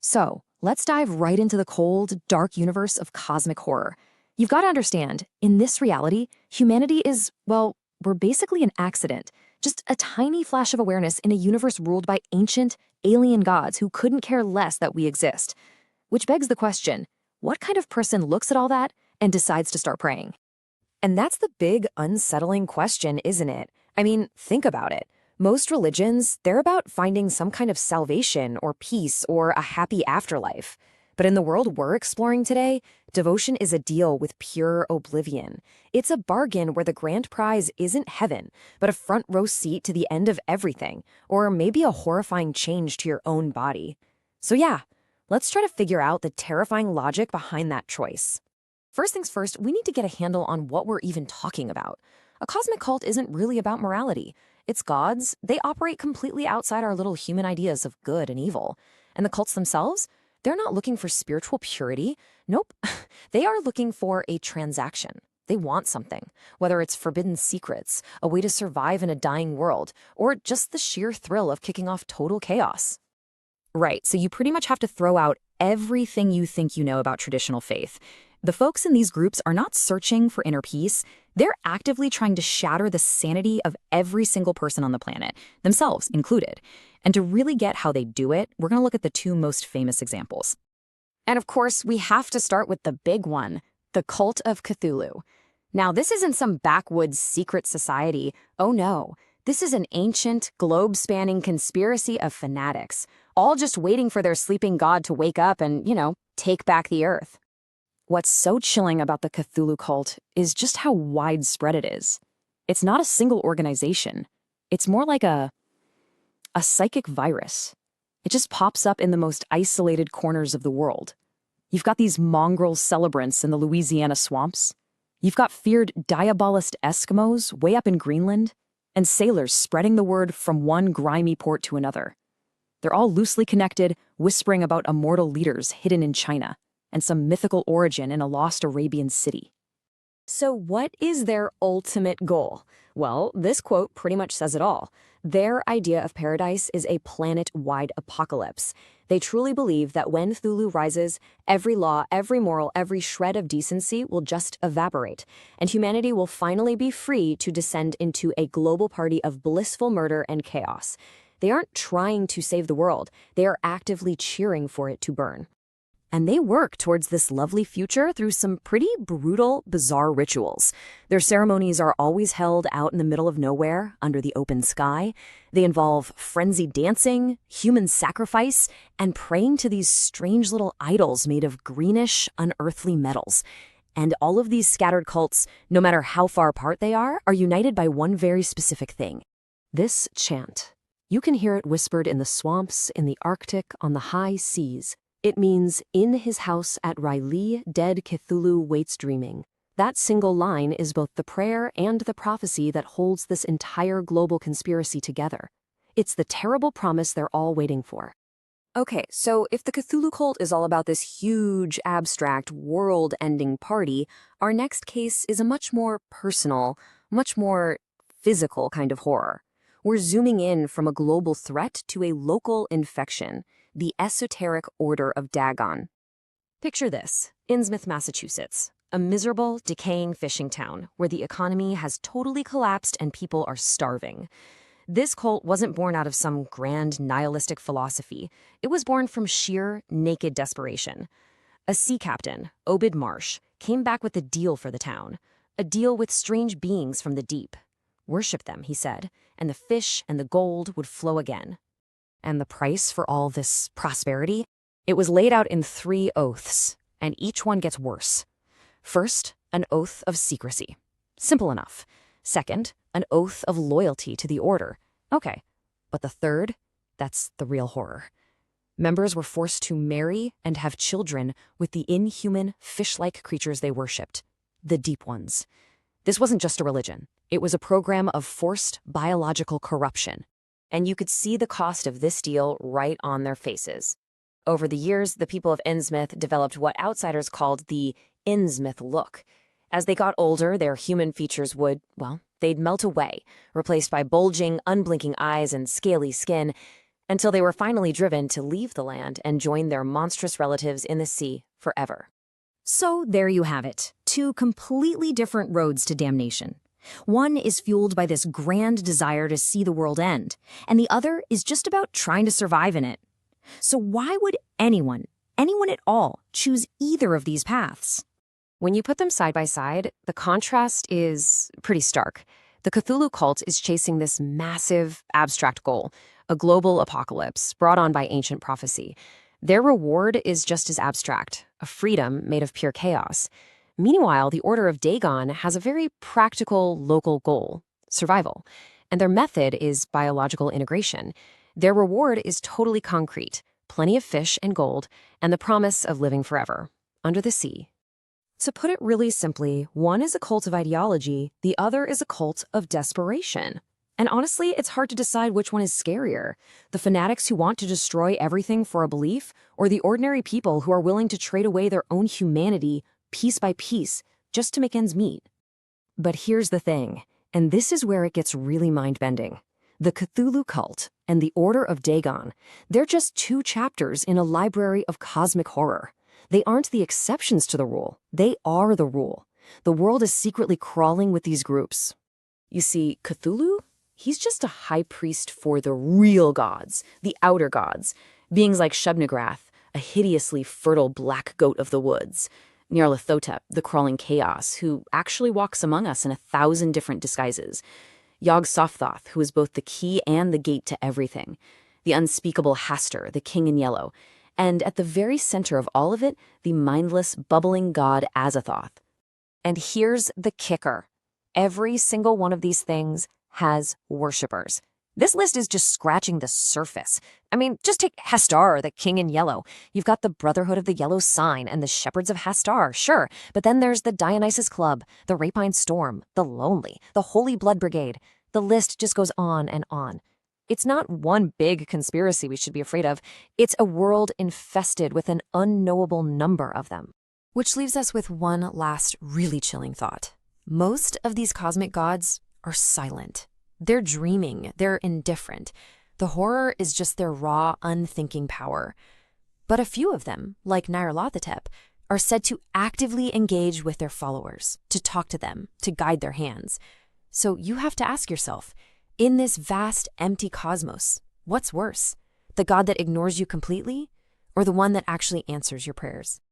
So, let's dive right into the cold, dark universe of cosmic horror. You've got to understand, in this reality, humanity is, well, we're basically an accident, just a tiny flash of awareness in a universe ruled by ancient, alien gods who couldn't care less that we exist. Which begs the question, what kind of person looks at all that and decides to start praying? And that's the big, unsettling question, isn't it? I mean, think about it. Most religions, they're about finding some kind of salvation or peace or a happy afterlife. But in the world we're exploring today, devotion is a deal with pure oblivion. It's a bargain where the grand prize isn't heaven, but a front row seat to the end of everything, or maybe a horrifying change to your own body. So yeah, let's try to figure out the terrifying logic behind that choice. First things first, we need to get a handle on what we're even talking about. A cosmic cult isn't really about morality. It's gods. They operate completely outside our little human ideas of good and evil. And the cults themselves, they're not looking for spiritual purity. Nope. They are looking for a transaction. They want something, whether it's forbidden secrets, a way to survive in a dying world, or just the sheer thrill of kicking off total chaos. Right, so you pretty much have to throw out everything you think you know about traditional faith. The folks in these groups are not searching for inner peace. They're actively trying to shatter the sanity of every single person on the planet, themselves included. And to really get how they do it, we're going to look at the two most famous examples. And of course, we have to start with the big one, the cult of Cthulhu. Now, this isn't some backwoods secret society. Oh no, this is an ancient, globe-spanning conspiracy of fanatics, all just waiting for their sleeping god to wake up and, take back the earth. What's so chilling about the Cthulhu cult is just how widespread it is. It's not a single organization. It's more like a psychic virus. It just pops up in the most isolated corners of the world. You've got these mongrel celebrants in the Louisiana swamps. You've got feared diabolist Eskimos way up in Greenland, and sailors spreading the word from one grimy port to another. They're all loosely connected, whispering about immortal leaders hidden in China and some mythical origin in a lost Arabian city. So what is their ultimate goal? Well, this quote pretty much says it all. Their idea of paradise is a planet-wide apocalypse. They truly believe that when Cthulhu rises, every law, every moral, every shred of decency will just evaporate, and humanity will finally be free to descend into a global party of blissful murder and chaos. They aren't trying to save the world. They are actively cheering for it to burn. And they work towards this lovely future through some pretty brutal, bizarre rituals. Their ceremonies are always held out in the middle of nowhere, under the open sky. They involve frenzied dancing, human sacrifice, and praying to these strange little idols made of greenish, unearthly metals. And all of these scattered cults, no matter how far apart they are united by one very specific thing. This chant. You can hear it whispered in the swamps, in the Arctic, on the high seas. It means, in his house at Riley, dead Cthulhu waits dreaming. That single line is both the prayer and the prophecy that holds this entire global conspiracy together. It's the terrible promise they're all waiting for. Okay, so if the Cthulhu cult is all about this huge, abstract, world-ending party, our next case is a much more personal, much more physical kind of horror. We're zooming in from a global threat to a local infection. The Esoteric Order of Dagon. Picture this, Innsmouth, Massachusetts, a miserable, decaying fishing town where the economy has totally collapsed and people are starving. This cult wasn't born out of some grand nihilistic philosophy. It was born from sheer, naked desperation. A sea captain, Obed Marsh, came back with a deal for the town, a deal with strange beings from the deep. Worship them, he said, and the fish and the gold would flow again. And the price for all this prosperity? It was laid out in 3 oaths, and each one gets worse. First, an oath of secrecy. Simple enough. Second, an oath of loyalty to the order. Okay, but the third, that's the real horror. Members were forced to marry and have children with the inhuman, fish-like creatures they worshipped, the deep ones. This wasn't just a religion. It was a program of forced biological corruption. And you could see the cost of this deal right on their faces. Over the years, the people of Innsmouth developed what outsiders called the Innsmouth look. As they got older, their human features would, they'd melt away, replaced by bulging, unblinking eyes and scaly skin. until they were finally driven to leave the land and join their monstrous relatives in the sea forever. So there you have it, two completely different roads to damnation. One is fueled by this grand desire to see the world end, and the other is just about trying to survive in it. So why would anyone at all, choose either of these paths? When you put them side by side, the contrast is pretty stark. The Cthulhu cult is chasing this massive, abstract goal, a global apocalypse brought on by ancient prophecy. Their reward is just as abstract, a freedom made of pure chaos. Meanwhile, the Order of Dagon has a very practical local goal, survival, and their method is biological integration. Their reward is totally concrete, plenty of fish and gold, and the promise of living forever, under the sea. To put it really simply, one is a cult of ideology, the other is a cult of desperation. And honestly, it's hard to decide which one is scarier, the fanatics who want to destroy everything for a belief, or the ordinary people who are willing to trade away their own humanity piece by piece just to make ends meet. But here's the thing, and this is where it gets really mind-bending. The Cthulhu cult and the Order of Dagon, they're just two chapters in a library of cosmic horror. They aren't the exceptions to the rule. They are the rule. The world is secretly crawling with these groups. You see, Cthulhu? He's just a high priest for the real gods, the outer gods, beings like Shub-Niggurath, a hideously fertile black goat of the woods, Nyarlathotep, the crawling chaos, who actually walks among us in 1,000 different disguises, Yog-Sothoth, who is both the key and the gate to everything, the unspeakable Hastur, the king in yellow, and at the very center of all of it, the mindless, bubbling god Azathoth. And here's the kicker. Every single one of these things has worshippers. This list is just scratching the surface. I mean, just take Hastur, the king in yellow. You've got the Brotherhood of the Yellow Sign and the Shepherds of Hastur, sure. But then there's the Dionysus Club, the Rapine Storm, the Lonely, the Holy Blood Brigade. The list just goes on and on. It's not one big conspiracy we should be afraid of. It's a world infested with an unknowable number of them. Which leaves us with one last really chilling thought. Most of these cosmic gods are silent. They're dreaming, they're indifferent. The horror is just their raw, unthinking power. But a few of them, like Nyarlathotep, are said to actively engage with their followers, to talk to them, to guide their hands. So you have to ask yourself, in this vast, empty cosmos, what's worse? The God that ignores you completely, or the one that actually answers your prayers?